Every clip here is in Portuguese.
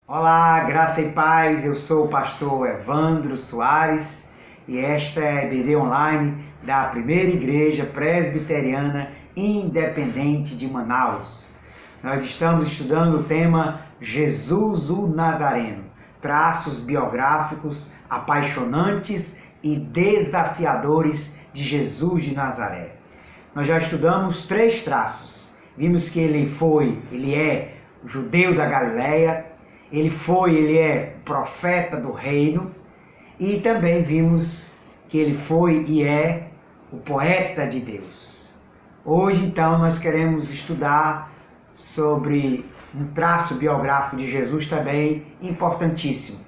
Olá, graça e paz, eu sou o pastor Evandro Soares e esta é a EBD Online da Primeira Igreja Presbiteriana Independente de Manaus. Nós estamos estudando o tema Jesus o Nazareno, traços biográficos apaixonantes e desafiadores de Jesus de Nazaré. Nós já estudamos 3 traços. Vimos que ele é judeu da Galileia, ele é profeta do reino, e também vimos que ele foi e é o poeta de Deus. Hoje, então, nós queremos estudar sobre um traço biográfico de Jesus também importantíssimo.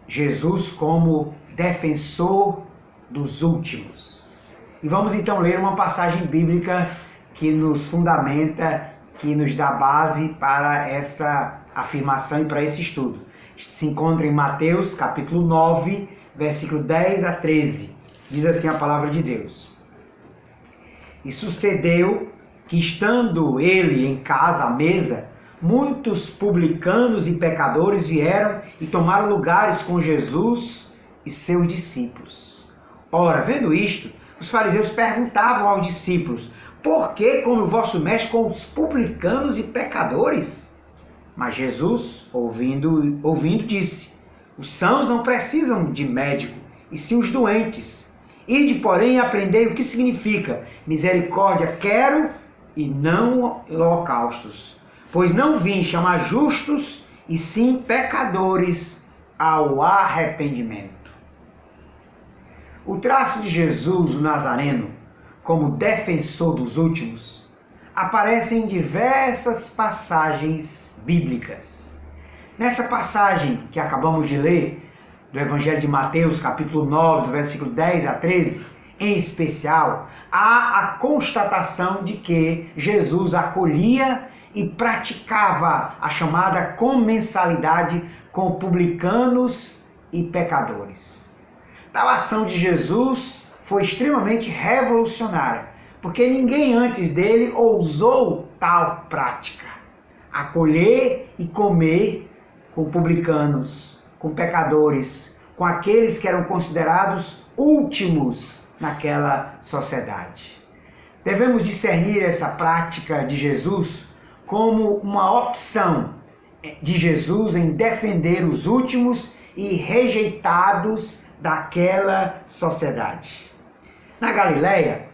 Jesus como defensor dos últimos. E vamos então ler uma passagem bíblica que nos fundamenta, que nos dá base para essa afirmação e para esse estudo. Se encontra em Mateus capítulo 9, versículo 10 a 13. Diz assim a palavra de Deus: E sucedeu que, estando ele em casa à mesa, muitos publicanos e pecadores vieram e tomaram lugares com Jesus e seus discípulos. Ora, vendo isto, os fariseus perguntavam aos discípulos: Por que come o vosso mestre com os publicanos e pecadores? Mas Jesus, ouvindo, disse: Os sãos não precisam de médico, e sim os doentes. Ide, porém, e aprendei o que significa misericórdia quero e não holocaustos. Pois não vim chamar justos, e sim pecadores ao arrependimento. O traço de Jesus, o Nazareno, como defensor dos últimos, aparece em diversas passagens bíblicas. Nessa passagem que acabamos de ler, do Evangelho de Mateus, capítulo 9, do versículo 10 a 13, em especial, há a constatação de que Jesus acolhia e praticava a chamada comensalidade com publicanos e pecadores. Tal ação de Jesus foi extremamente revolucionária, porque ninguém antes dele ousou tal prática. Acolher e comer com publicanos, com pecadores, com aqueles que eram considerados últimos naquela sociedade. Devemos discernir essa prática de Jesus como uma opção de Jesus em defender os últimos e rejeitados daquela sociedade. Na Galileia,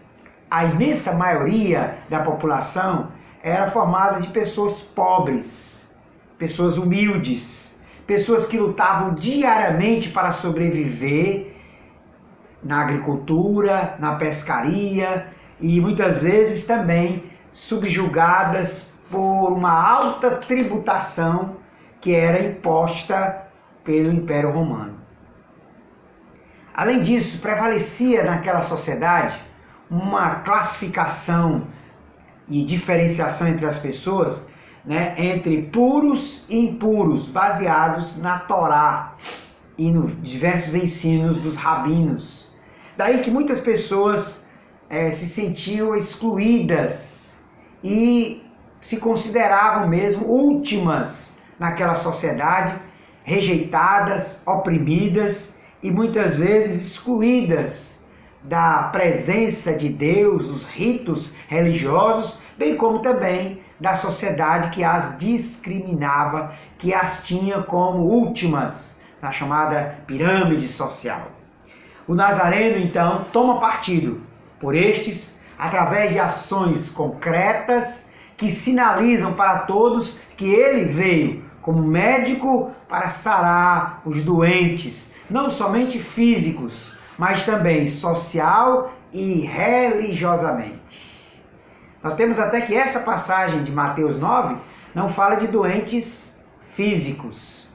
a imensa maioria da população era formada de pessoas pobres, pessoas humildes, pessoas que lutavam diariamente para sobreviver na agricultura, na pescaria e muitas vezes também subjugadas por uma alta tributação que era imposta pelo Império Romano. Além disso, prevalecia naquela sociedade uma classificação e diferenciação entre as pessoas, entre puros e impuros, baseados na Torá e nos diversos ensinos dos rabinos. Daí que muitas pessoas se sentiam excluídas e se consideravam mesmo últimas naquela sociedade, rejeitadas, oprimidas e muitas vezes excluídas da presença de Deus, dos ritos religiosos, bem como também da sociedade que as discriminava, que as tinha como últimas na chamada pirâmide social. O Nazareno, então, toma partido por estes através de ações concretas que sinalizam para todos que ele veio como médico para sarar os doentes, não somente físicos, mas também social e religiosamente. Nós temos até que essa passagem de Mateus 9 não fala de doentes físicos.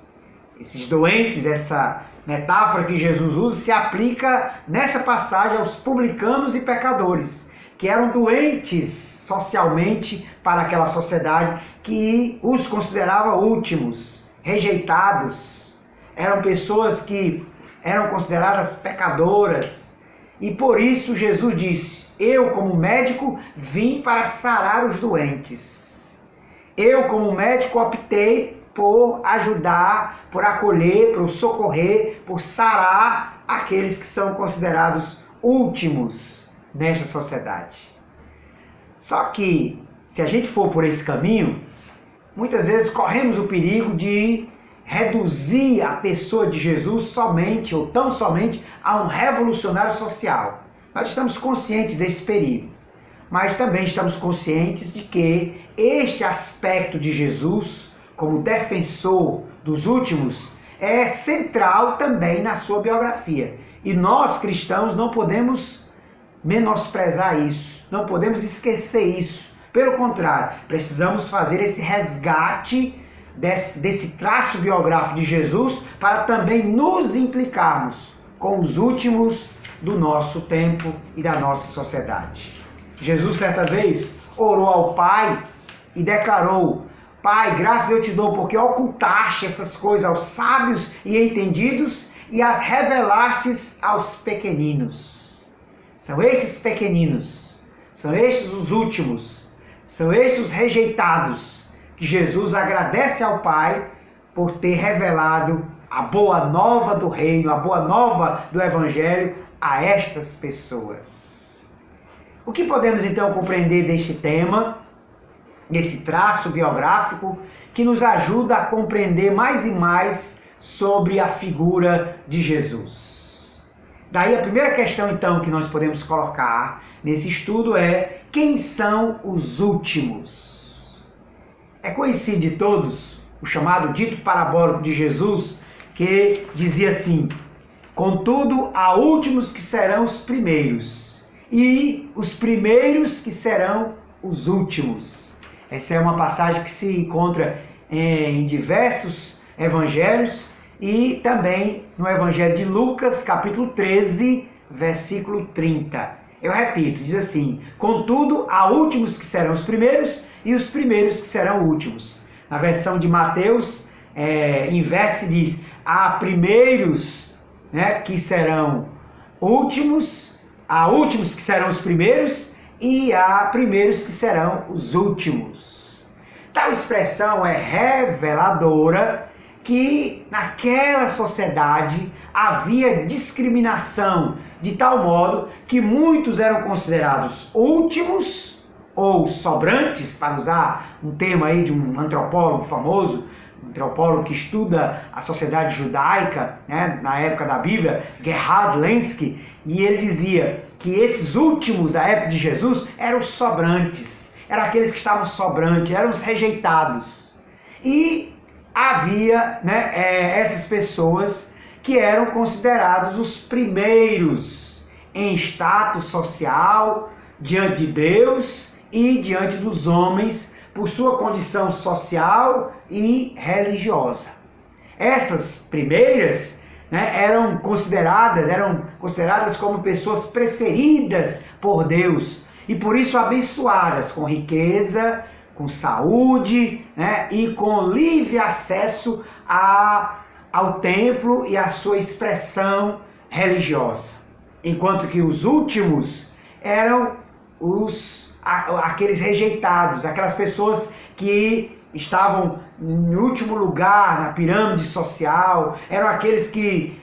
Esses doentes, essa metáfora que Jesus usa, se aplica nessa passagem aos publicanos e pecadores, que eram doentes socialmente para aquela sociedade que os considerava últimos, rejeitados. Eram pessoas que eram consideradas pecadoras. E por isso Jesus disse: Eu, como médico, vim para sarar os doentes. Eu, como médico, optei por ajudar, por acolher, por socorrer, por sarar aqueles que são considerados últimos nesta sociedade. Só que, se a gente for por esse caminho, muitas vezes corremos o perigo de reduzir a pessoa de Jesus somente ou tão somente a um revolucionário social. Nós estamos conscientes desse perigo, mas também estamos conscientes de que este aspecto de Jesus, como defensor dos últimos, é central também na sua biografia. E nós, cristãos, não podemos menosprezar isso, não podemos esquecer isso. Pelo contrário, precisamos fazer esse resgate desse traço biográfico de Jesus para também nos implicarmos com os últimos do nosso tempo e da nossa sociedade. Jesus, certa vez, orou ao Pai e declarou: Pai, graças eu te dou porque ocultaste essas coisas aos sábios e entendidos e as revelaste aos pequeninos. São estes pequeninos, são estes os últimos, são estes os rejeitados, que Jesus agradece ao Pai por ter revelado a boa nova do reino, a boa nova do Evangelho a estas pessoas. O que podemos então compreender deste tema, desse traço biográfico, que nos ajuda a compreender mais e mais sobre a figura de Jesus? Daí a primeira questão então que nós podemos colocar nesse estudo é: quem são os últimos? É conhecido de todos o chamado dito parabólico de Jesus, que dizia assim: contudo, há últimos que serão os primeiros, e os primeiros que serão os últimos. Essa é uma passagem que se encontra em diversos evangelhos e também no Evangelho de Lucas, capítulo 13, versículo 30. Eu repito, diz assim: contudo, há últimos que serão os primeiros e os primeiros que serão últimos. Na versão de Mateus, inverte-se, diz: há primeiros, que serão últimos, há últimos que serão os primeiros e há primeiros que serão os últimos. Tal expressão é reveladora que naquela sociedade havia discriminação, de tal modo que muitos eram considerados últimos ou sobrantes, para usar um termo aí de um antropólogo famoso, um antropólogo que estuda a sociedade judaica, na época da Bíblia, Gerhard Lenski, e ele dizia que esses últimos da época de Jesus eram os sobrantes, eram aqueles que estavam sobrantes, eram os rejeitados. E havia essas pessoas que eram considerados os primeiros em status social diante de Deus e diante dos homens por sua condição social e religiosa. Essas primeiras eram consideradas como pessoas preferidas por Deus e por isso abençoadas com riqueza, com saúde, e com livre acesso ao templo e à sua expressão religiosa. Enquanto que os últimos eram aqueles rejeitados, aquelas pessoas que estavam em último lugar na pirâmide social, eram aqueles que,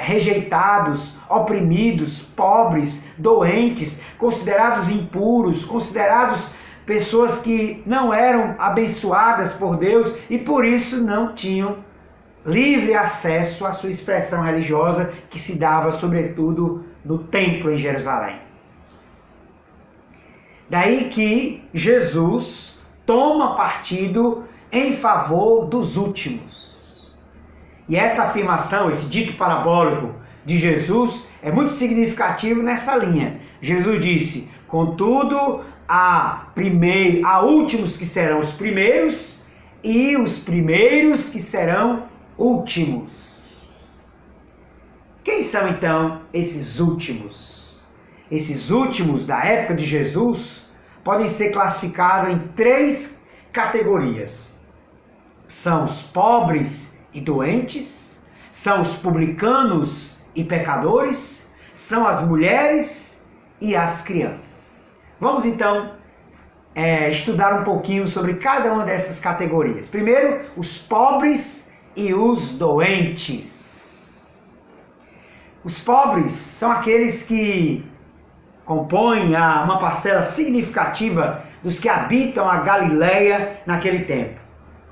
rejeitados, oprimidos, pobres, doentes, considerados impuros, considerados pessoas que não eram abençoadas por Deus e por isso não tinham livre acesso à sua expressão religiosa, que se dava sobretudo no templo em Jerusalém. Daí que Jesus toma partido em favor dos últimos. E essa afirmação, esse dito parabólico de Jesus é muito significativo nessa linha. Jesus disse: contudo, há últimos que serão os primeiros e os primeiros que serão últimos. Quem são então esses últimos? Esses últimos da época de Jesus podem ser classificados em 3 categorias. São os pobres e doentes, são os publicanos e pecadores, são as mulheres e as crianças. Vamos então estudar um pouquinho sobre cada uma dessas categorias. Primeiro, os pobres e os doentes. Os pobres são aqueles que compõem uma parcela significativa dos que habitam a Galileia naquele tempo.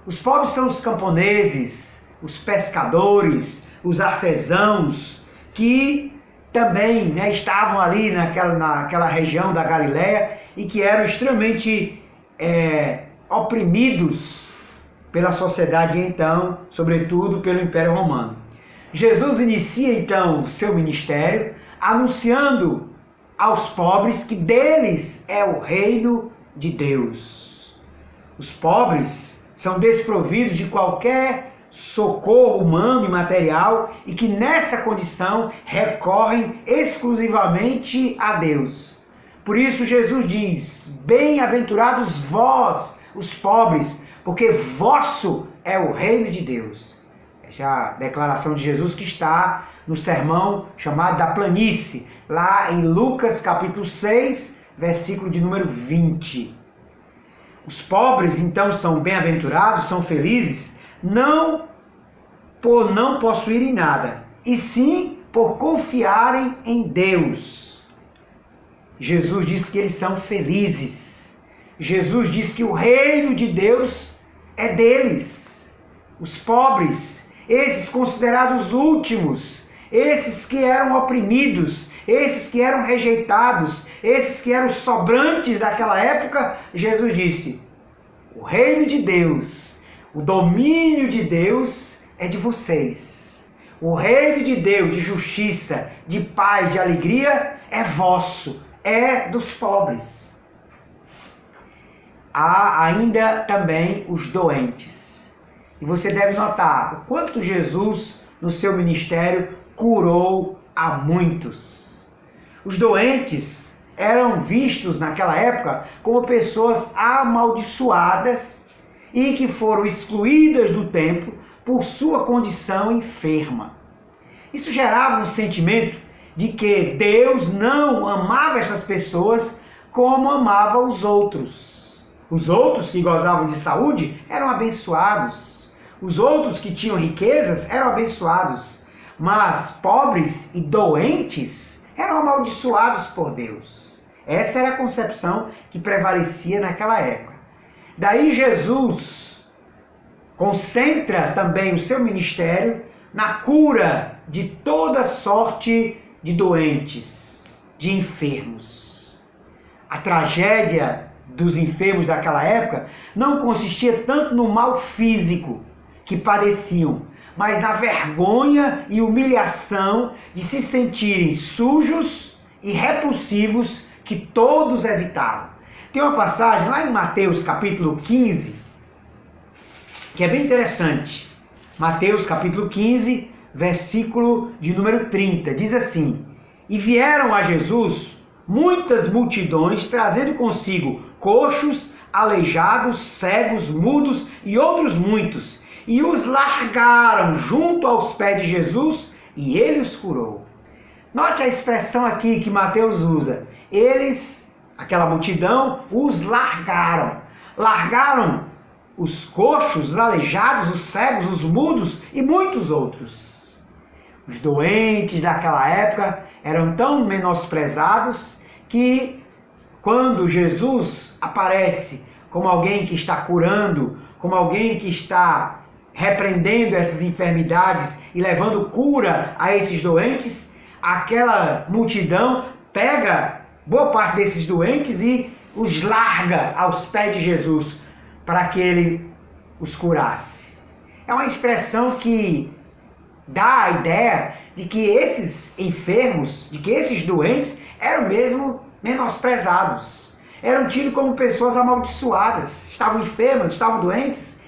Os pobres são os camponeses, os pescadores, os artesãos, que também estavam ali naquela região da Galileia e que eram extremamente oprimidos pela sociedade então, sobretudo pelo Império Romano. Jesus inicia então o seu ministério anunciando aos pobres que deles é o reino de Deus. Os pobres são desprovidos de qualquer socorro humano e material e que nessa condição recorrem exclusivamente a Deus. Por isso Jesus diz: bem-aventurados vós, os pobres, porque vosso é o reino de Deus. Essa é a declaração de Jesus que está no sermão chamado da planície, lá em Lucas capítulo 6, versículo de número 20. Os pobres então são bem-aventurados, são felizes, não por não possuírem nada, e sim por confiarem em Deus. Jesus diz que eles são felizes. Jesus diz que o reino de Deus é deles. Os pobres, esses considerados últimos, esses que eram oprimidos, esses que eram rejeitados, esses que eram sobrantes daquela época, Jesus disse: o reino de Deus, o domínio de Deus é de vocês. O reino de Deus, de justiça, de paz, de alegria, é vosso, é dos pobres. Há ainda também os doentes. E você deve notar o quanto Jesus, no seu ministério, curou a muitos. Os doentes eram vistos naquela época como pessoas amaldiçoadas e que foram excluídas do templo por sua condição enferma. Isso gerava um sentimento de que Deus não amava essas pessoas como amava os outros. Os outros que gozavam de saúde eram abençoados. Os outros que tinham riquezas eram abençoados. Mas pobres e doentes eram amaldiçoados por Deus. Essa era a concepção que prevalecia naquela época. Daí Jesus concentra também o seu ministério na cura de toda sorte de doentes, de enfermos. A tragédia dos enfermos daquela época não consistia tanto no mal físico que padeciam, mas na vergonha e humilhação de se sentirem sujos e repulsivos que todos evitavam. Tem uma passagem lá em Mateus capítulo 15, que é bem interessante. Mateus capítulo 15, versículo de número 30, diz assim: e vieram a Jesus muitas multidões, trazendo consigo coxos, aleijados, cegos, mudos e outros muitos, e os largaram junto aos pés de Jesus, e ele os curou. Note a expressão aqui que Mateus usa. Eles, aquela multidão, os largaram. Largaram os coxos, os aleijados, os cegos, os mudos e muitos outros. Os doentes daquela época eram tão menosprezados que quando Jesus aparece como alguém que está curando, como alguém que está repreendendo essas enfermidades e levando cura a esses doentes, aquela multidão pega boa parte desses doentes e os larga aos pés de Jesus para que ele os curasse. É uma expressão que dá a ideia de que esses enfermos, de que esses doentes eram mesmo menosprezados, eram tidos como pessoas amaldiçoadas, estavam enfermas, estavam doentes.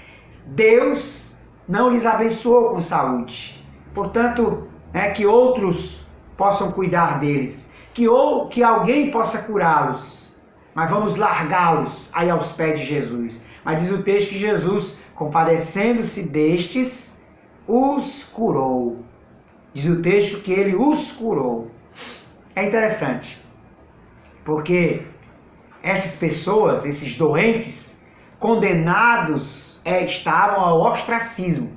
Deus não lhes abençoou com saúde. Portanto, que outros possam cuidar deles, que alguém possa curá-los, mas vamos largá-los aí aos pés de Jesus. Mas diz o texto que Jesus, compadecendo-se destes, os curou. Diz o texto que ele os curou. É interessante, porque essas pessoas, esses doentes, condenados, estavam ao ostracismo.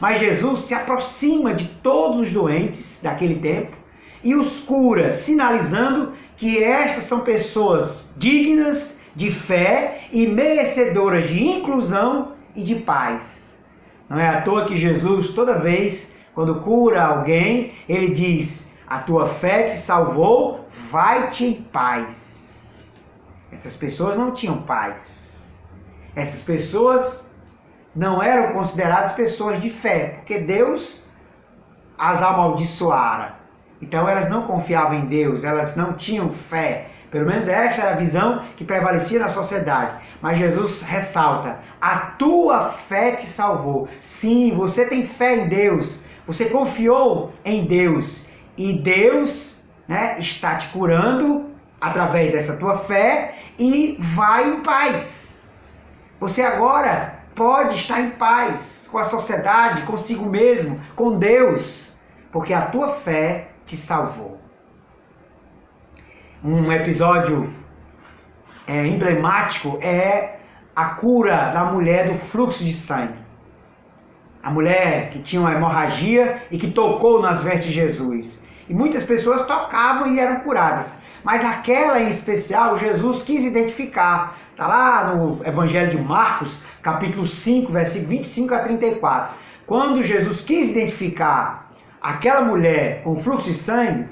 Mas Jesus se aproxima de todos os doentes daquele tempo e os cura, sinalizando que estas são pessoas dignas de fé e merecedoras de inclusão e de paz. Não é à toa que Jesus, toda vez, quando cura alguém, ele diz: a tua fé te salvou, vai-te em paz. Essas pessoas não tinham paz. Essas pessoas não eram consideradas pessoas de fé, porque Deus as amaldiçoara. Então elas não confiavam em Deus, elas não tinham fé. Pelo menos essa era a visão que prevalecia na sociedade. Mas Jesus ressalta: a tua fé te salvou. Sim, você tem fé em Deus, você confiou em Deus. E Deus, está te curando através dessa tua fé e vai em paz. Você agora pode estar em paz com a sociedade, consigo mesmo, com Deus, porque a tua fé te salvou. Um episódio emblemático é a cura da mulher do fluxo de sangue. A mulher que tinha uma hemorragia e que tocou nas vestes de Jesus. E muitas pessoas tocavam e eram curadas. Mas aquela em especial, Jesus quis identificar. Está lá no Evangelho de Marcos, capítulo 5, versículo 25 a 34. Quando Jesus quis identificar aquela mulher com fluxo de sangue,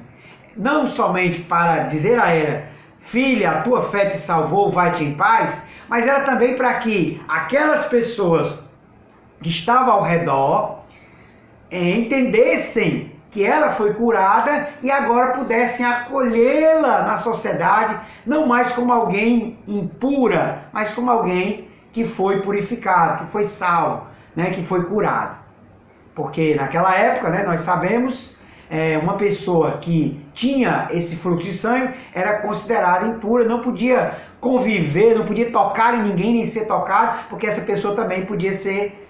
não somente para dizer a ela: filha, a tua fé te salvou, vai-te em paz, mas era também para que aquelas pessoas que estavam ao redor entendessem que ela foi curada e agora pudessem acolhê-la na sociedade, não mais como alguém impura, mas como alguém que foi purificado, que foi salvo, que foi curado. Porque naquela época, nós sabemos, uma pessoa que tinha esse fluxo de sangue era considerada impura, não podia conviver, não podia tocar em ninguém, nem ser tocado, porque essa pessoa também podia ser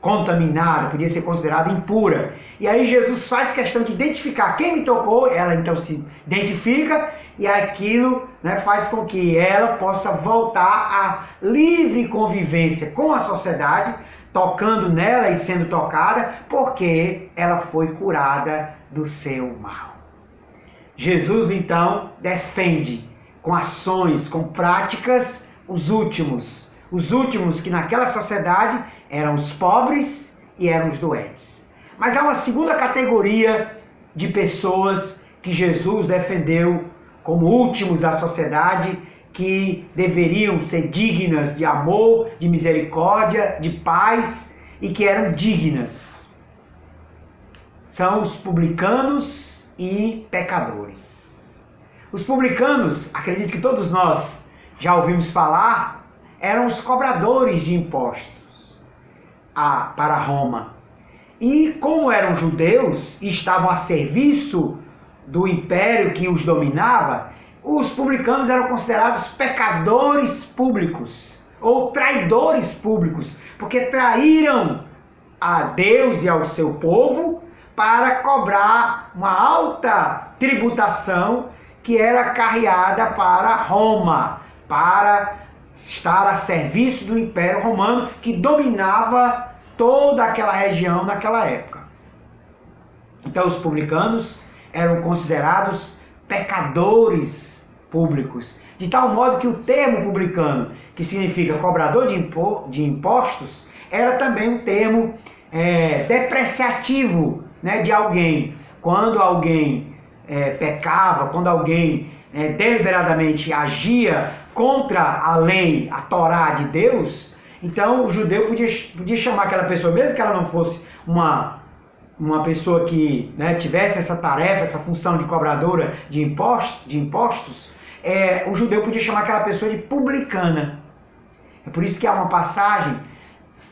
contaminada, podia ser considerada impura. E aí Jesus faz questão de identificar quem me tocou, ela então se identifica, e aquilo faz com que ela possa voltar à livre convivência com a sociedade, tocando nela e sendo tocada, porque ela foi curada do seu mal. Jesus então defende com ações, com práticas, os últimos que naquela sociedade eram os pobres e eram os doentes. Mas há uma segunda categoria de pessoas que Jesus defendeu como últimos da sociedade, que deveriam ser dignas de amor, de misericórdia, de paz e que eram dignas. São os publicanos e pecadores. Os publicanos, acredito que todos nós já ouvimos falar, eram os cobradores de impostos para Roma. E como eram judeus e estavam a serviço do império que os dominava, os publicanos eram considerados pecadores públicos ou traidores públicos, porque traíram a Deus e ao seu povo para cobrar uma alta tributação que era carreada para Roma, para estar a serviço do Império Romano, que dominava toda aquela região naquela época. Então os publicanos eram considerados pecadores públicos, de tal modo que o termo publicano, que significa cobrador de impostos, era também um termo depreciativo, de alguém. Quando alguém pecava, quando alguém deliberadamente agia contra a lei, a Torá de Deus, então o judeu podia chamar aquela pessoa, mesmo que ela não fosse uma pessoa que tivesse essa tarefa, essa função de cobradora de impostos, o judeu podia chamar aquela pessoa de publicana. É por isso que há uma passagem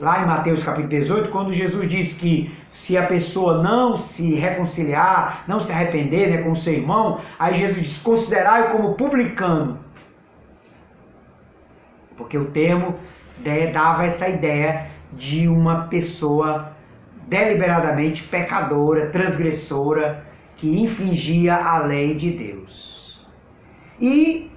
lá em Mateus capítulo 18, quando Jesus diz que se a pessoa não se reconciliar, não se arrepender com o seu irmão, aí Jesus diz: considerai-o como publicano. Porque o termo dava essa ideia de uma pessoa deliberadamente pecadora, transgressora, que infringia a lei de Deus. E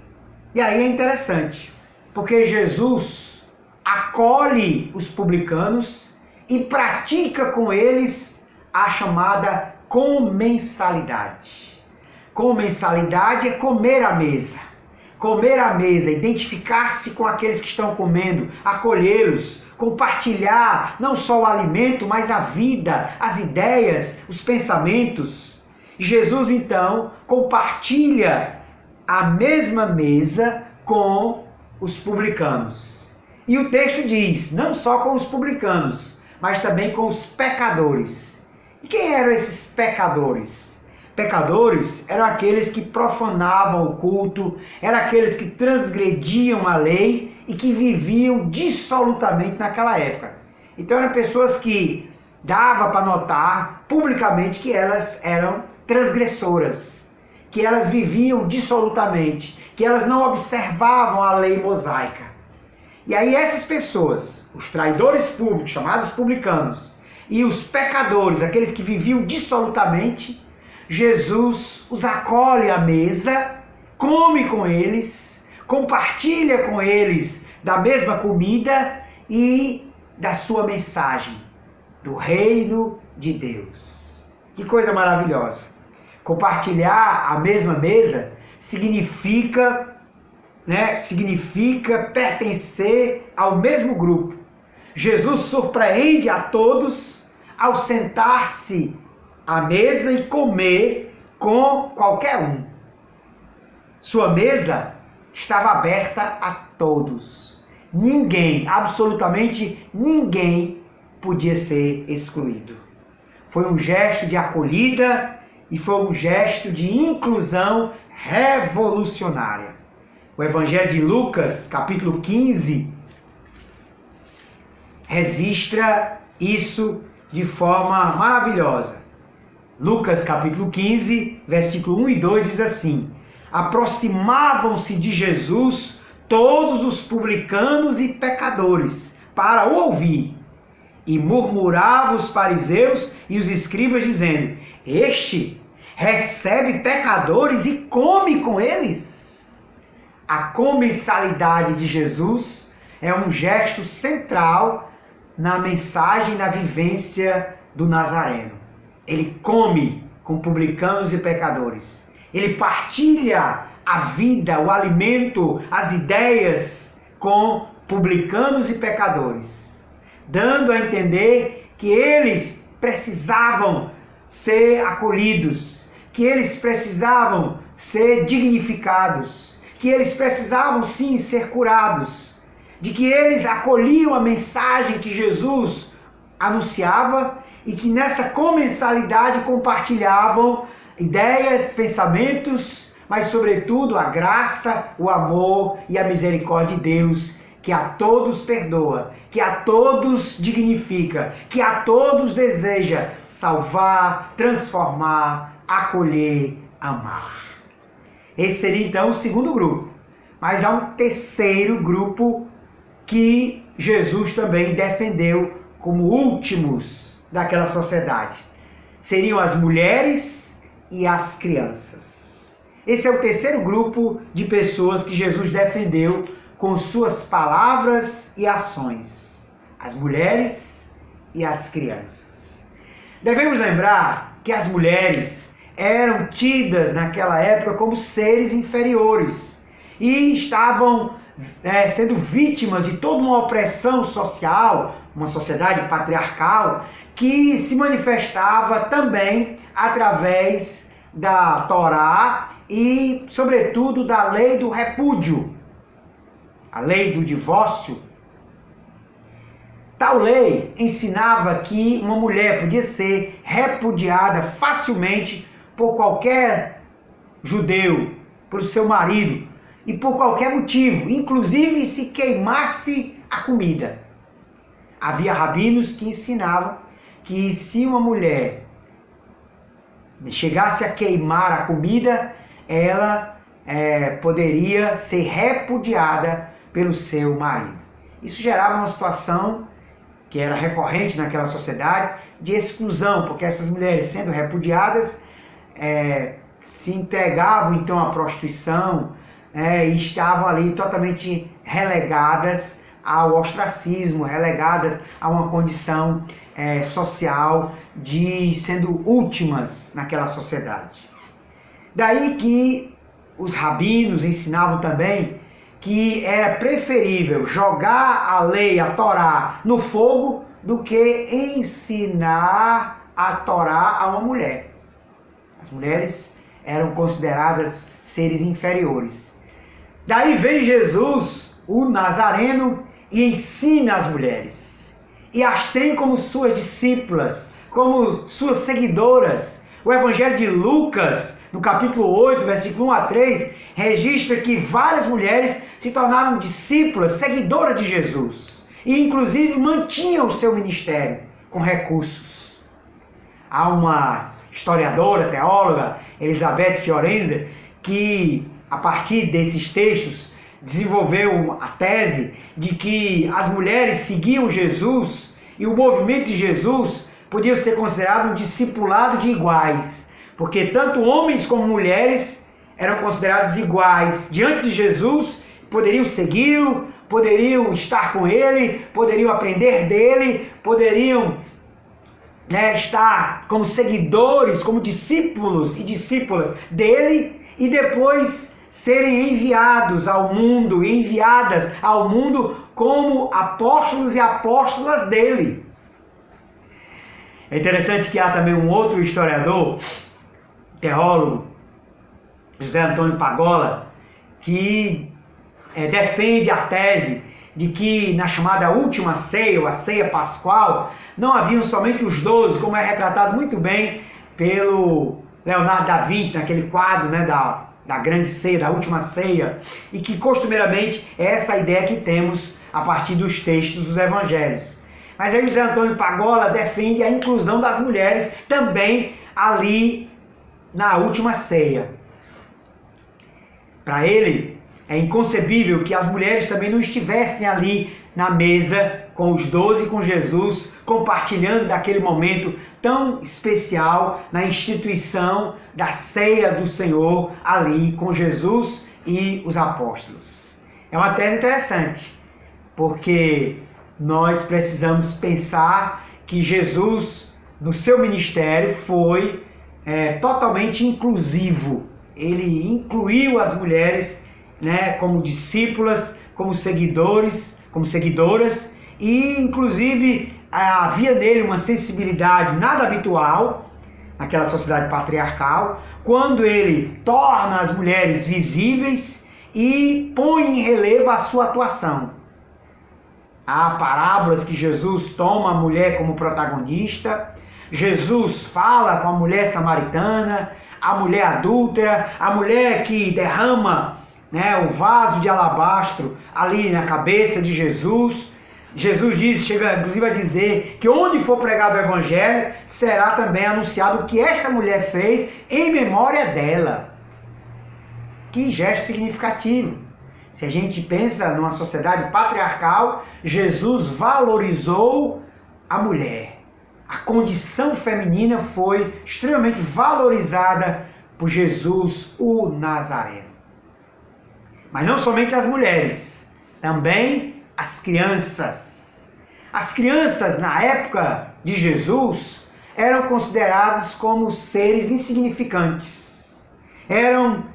E aí é interessante, porque Jesus acolhe os publicanos e pratica com eles a chamada comensalidade. Comensalidade é comer à mesa. Comer à mesa, identificar-se com aqueles que estão comendo, acolhê-los, compartilhar não só o alimento, mas a vida, as ideias, os pensamentos. Jesus, então, compartilha a mesma mesa com os publicanos. E o texto diz, não só com os publicanos, mas também com os pecadores. E quem eram esses pecadores? Pecadores eram aqueles que profanavam o culto, eram aqueles que transgrediam a lei e que viviam dissolutamente naquela época. Então eram pessoas que dava para notar publicamente que elas eram transgressoras, que elas viviam dissolutamente, que elas não observavam a lei mosaica. E aí essas pessoas, os traidores públicos, chamados publicanos, e os pecadores, aqueles que viviam dissolutamente, Jesus os acolhe à mesa, come com eles, compartilha com eles da mesma comida e da sua mensagem, do reino de Deus. Que coisa maravilhosa! Compartilhar a mesma mesa significa pertencer ao mesmo grupo. Jesus surpreende a todos ao sentar-se à mesa e comer com qualquer um. Sua mesa estava aberta a todos. Ninguém, absolutamente ninguém, podia ser excluído. Foi um gesto de acolhida e foi um gesto de inclusão revolucionária. O Evangelho de Lucas, capítulo 15, registra isso de forma maravilhosa. Lucas capítulo 15, versículo 1 e 2 diz assim: aproximavam-se de Jesus todos os publicanos e pecadores para o ouvir, e murmuravam os fariseus e os escribas dizendo: este recebe pecadores e come com eles. A comensalidade de Jesus é um gesto central na mensagem, na vivência do Nazareno. Ele come com publicanos e pecadores. Ele partilha a vida, o alimento, as ideias com publicanos e pecadores, dando a entender que eles precisavam ser acolhidos, que eles precisavam ser dignificados, que eles precisavam sim ser curados, de que eles acolhiam a mensagem que Jesus anunciava e que nessa comensalidade compartilhavam ideias, pensamentos, mas sobretudo a graça, o amor e a misericórdia de Deus, que a todos perdoa, que a todos dignifica, que a todos deseja salvar, transformar, acolher, amar. Esse seria então o segundo grupo. Mas há um terceiro grupo que Jesus também defendeu como últimos daquela sociedade. Seriam as mulheres e as crianças. Esse é o terceiro grupo de pessoas que Jesus defendeu com suas palavras e ações. As mulheres e as crianças. Devemos lembrar que as mulheres eram tidas naquela época como seres inferiores e estavam sendo vítimas de toda uma opressão social, uma sociedade patriarcal, que se manifestava também através da Torá e, sobretudo, da lei do repúdio, a lei do divórcio. Tal lei ensinava que uma mulher podia ser repudiada facilmente por qualquer judeu, por seu marido, e por qualquer motivo, inclusive se queimasse a comida. Havia rabinos que ensinavam que se uma mulher chegasse a queimar a comida, ela poderia ser repudiada pelo seu marido. Isso gerava uma situação que era recorrente naquela sociedade de exclusão, porque essas mulheres, sendo repudiadas, se entregavam então à prostituição, e estavam ali totalmente relegadas ao ostracismo, relegadas a uma condição social de sendo últimas naquela sociedade. Daí que os rabinos ensinavam também que era preferível jogar a lei, a Torá, no fogo do que ensinar a Torá a uma mulher. As mulheres eram consideradas seres inferiores. Daí vem Jesus, o Nazareno, e ensina as mulheres. E as tem como suas discípulas, como suas seguidoras. O Evangelho de Lucas, no capítulo 8, versículo 1 a 3, registra que várias mulheres se tornaram discípulas, seguidoras de Jesus. E inclusive mantinham o seu ministério com recursos. Há uma historiadora, teóloga, Elizabeth Fiorenza, que a partir desses textos desenvolveu a tese de que as mulheres seguiam Jesus e o movimento de Jesus podia ser considerado um discipulado de iguais, porque tanto homens como mulheres eram considerados iguais diante de Jesus, poderiam segui-lo, poderiam estar com ele, poderiam aprender dele, poderiam estar como seguidores, como discípulos e discípulas dele, e depois serem enviados ao mundo, enviadas ao mundo como apóstolos e apóstolas dele. É interessante que há também um outro historiador, teólogo, José Antônio Pagola, que defende a tese de que na chamada última ceia, ou a ceia pascual, não haviam somente os 12, como é retratado muito bem pelo Leonardo da Vinci, naquele quadro da grande ceia, da última ceia, e que costumeiramente é essa ideia que temos a partir dos textos dos evangelhos. Mas aí José Antônio Pagola defende a inclusão das mulheres também ali na última ceia. Para ele, é inconcebível que as mulheres também não estivessem ali na mesa com os 12 e com Jesus, compartilhando daquele momento tão especial na instituição da ceia do Senhor ali com Jesus e os apóstolos. É uma tese interessante, porque nós precisamos pensar que Jesus, no seu ministério, foi totalmente inclusivo. Ele incluiu as mulheres como discípulas, como seguidores, como seguidoras, e inclusive havia nele uma sensibilidade nada habitual naquela sociedade patriarcal, quando ele torna as mulheres visíveis e põe em relevo a sua atuação. Há parábolas que Jesus toma a mulher como protagonista, Jesus fala com a mulher samaritana, a mulher adúltera, a mulher que derrama o vaso de alabastro ali na cabeça de Jesus. Jesus chega inclusive a dizer que onde for pregado o evangelho, será também anunciado o que esta mulher fez em memória dela. Que gesto significativo. Se a gente pensa numa sociedade patriarcal, Jesus valorizou a mulher. A condição feminina foi extremamente valorizada por Jesus, o Nazareno. Mas não somente as mulheres, também as crianças. As crianças, na época de Jesus, eram consideradas como seres insignificantes. Eram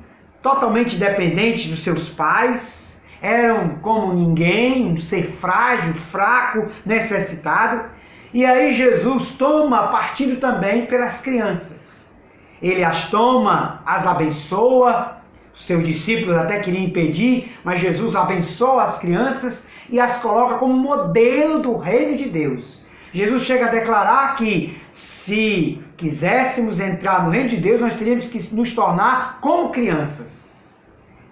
totalmente dependentes dos seus pais, eram como ninguém, um ser frágil, fraco, necessitado. E aí Jesus toma partido também pelas crianças. Ele as toma, as abençoa. Seus discípulos até queriam impedir, mas Jesus abençoa as crianças e as coloca como modelo do reino de Deus. Jesus chega a declarar que se quiséssemos entrar no reino de Deus, nós teríamos que nos tornar como crianças.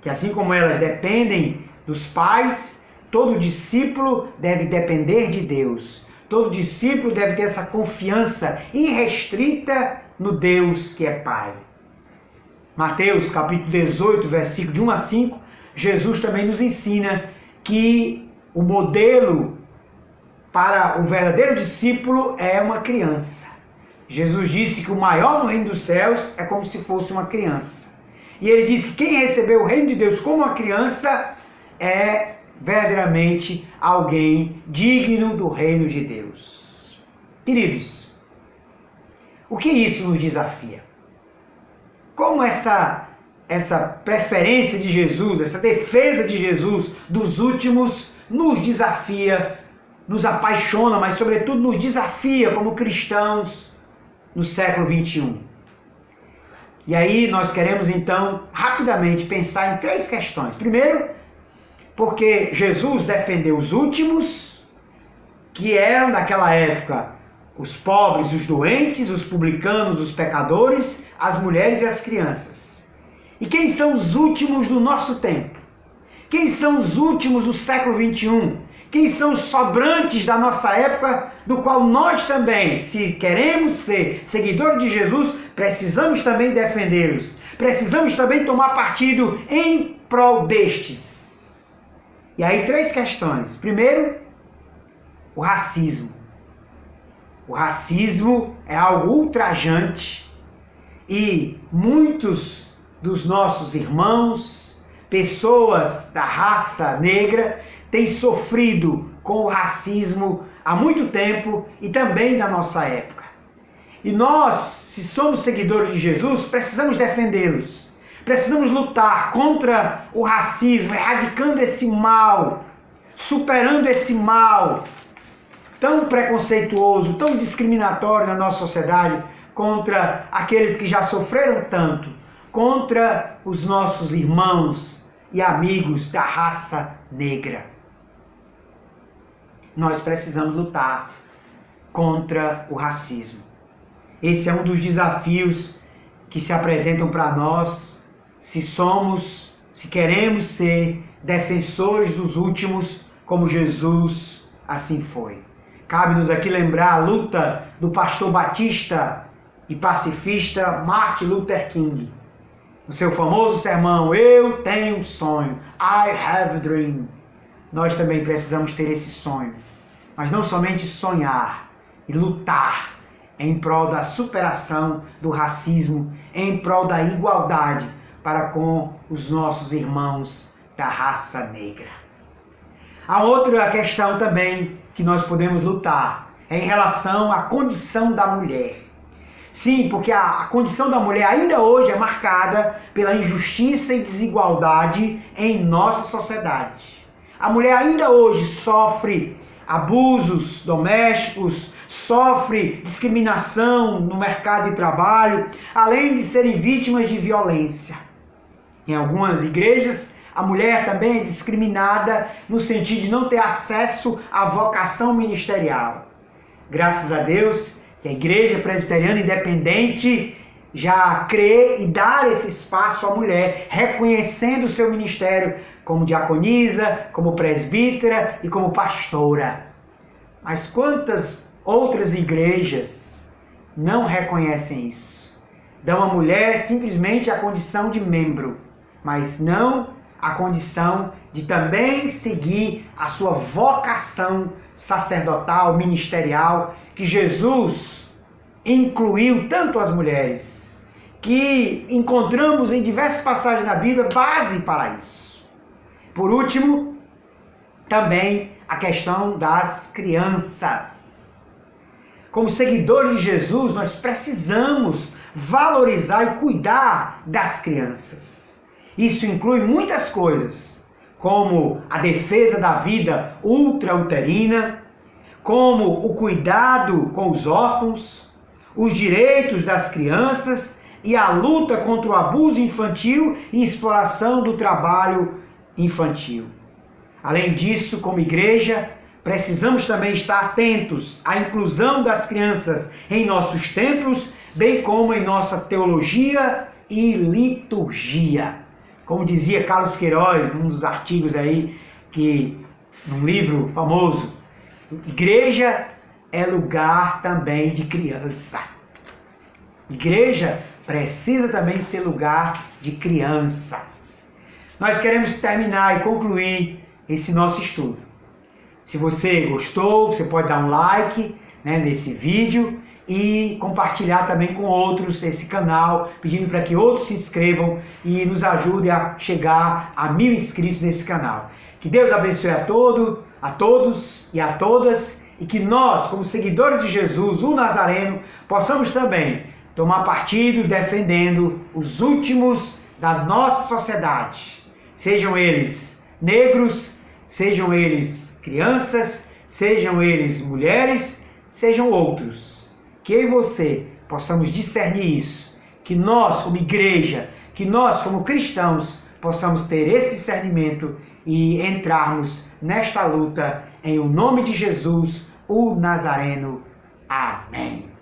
Que assim como elas dependem dos pais, todo discípulo deve depender de Deus. Todo discípulo deve ter essa confiança irrestrita no Deus que é Pai. Mateus capítulo 18, versículo de 1 a 5, Jesus também nos ensina que o modelo para o verdadeiro discípulo é uma criança. Jesus disse que o maior no reino dos céus é como se fosse uma criança. E ele diz que quem recebeu o reino de Deus como uma criança é verdadeiramente alguém digno do reino de Deus. Queridos, o que isso nos desafia? Como essa preferência de Jesus, essa defesa de Jesus dos últimos nos desafia, nos apaixona, mas sobretudo nos desafia como cristãos no século 21. E aí nós queremos então rapidamente pensar em 3 questões. Primeiro, porque Jesus defendeu os últimos, que eram daquela época os pobres, os doentes, os publicanos, os pecadores, as mulheres e as crianças. E quem são os últimos do nosso tempo? Quem são os últimos do século 21? Quem são os sobrantes da nossa época, do qual nós também, se queremos ser seguidores de Jesus, precisamos também defendê-los. Precisamos também tomar partido em prol destes. E aí 3 questões. Primeiro, o racismo. O racismo é algo ultrajante e muitos dos nossos irmãos, pessoas da raça negra, têm sofrido com o racismo há muito tempo e também na nossa época. E nós, se somos seguidores de Jesus, precisamos defendê-los. Precisamos lutar contra o racismo, erradicando esse mal, superando esse mal tão preconceituoso, tão discriminatório na nossa sociedade, contra aqueles que já sofreram tanto, contra os nossos irmãos e amigos da raça negra. Nós precisamos lutar contra o racismo. Esse é um dos desafios que se apresentam para nós, se queremos ser defensores dos últimos, como Jesus assim foi. Cabe-nos aqui lembrar a luta do pastor batista e pacifista Martin Luther King. No seu famoso sermão, Eu Tenho um Sonho, I Have a Dream. Nós também precisamos ter esse sonho, mas não somente sonhar e lutar em prol da superação do racismo, em prol da igualdade para com os nossos irmãos da raça negra. A outra questão também que nós podemos lutar é em relação à condição da mulher. Sim, porque a condição da mulher ainda hoje é marcada pela injustiça e desigualdade em nossa sociedade. A mulher ainda hoje sofre abusos domésticos, sofre discriminação no mercado de trabalho, além de serem vítimas de violência. Em algumas igrejas, a mulher também é discriminada no sentido de não ter acesso à vocação ministerial. Graças a Deus que a Igreja Presbiteriana Independente já crê e dá esse espaço à mulher, reconhecendo o seu ministério como diaconisa, como presbítera e como pastora. Mas quantas outras igrejas não reconhecem isso? Dão à mulher simplesmente a condição de membro, mas não a condição de também seguir a sua vocação sacerdotal, ministerial, que Jesus incluiu tanto as mulheres, que encontramos em diversas passagens na Bíblia base para isso. Por último, também a questão das crianças. Como seguidores de Jesus, nós precisamos valorizar e cuidar das crianças. Isso inclui muitas coisas, como a defesa da vida ultrauterina, como o cuidado com os órfãos, os direitos das crianças e a luta contra o abuso infantil e exploração do trabalho infantil. Além disso, como igreja, precisamos também estar atentos à inclusão das crianças em nossos templos, bem como em nossa teologia e liturgia. Como dizia Carlos Queiroz, num dos artigos aí, num livro famoso, igreja é lugar também de criança. Igreja precisa também ser lugar de criança. Nós queremos terminar e concluir esse nosso estudo. Se você gostou, você pode dar um like nesse vídeo e compartilhar também com outros esse canal, pedindo para que outros se inscrevam e nos ajudem a chegar a 1000 inscritos nesse canal. Que Deus abençoe a todos e a todas, e que nós, como seguidores de Jesus, o Nazareno, possamos também tomar partido defendendo os últimos da nossa sociedade. Sejam eles negros, sejam eles crianças, sejam eles mulheres, sejam outros. Que eu e você possamos discernir isso. Que nós, como igreja, que nós, como cristãos, possamos ter esse discernimento e entrarmos nesta luta em o nome de Jesus, o Nazareno. Amém.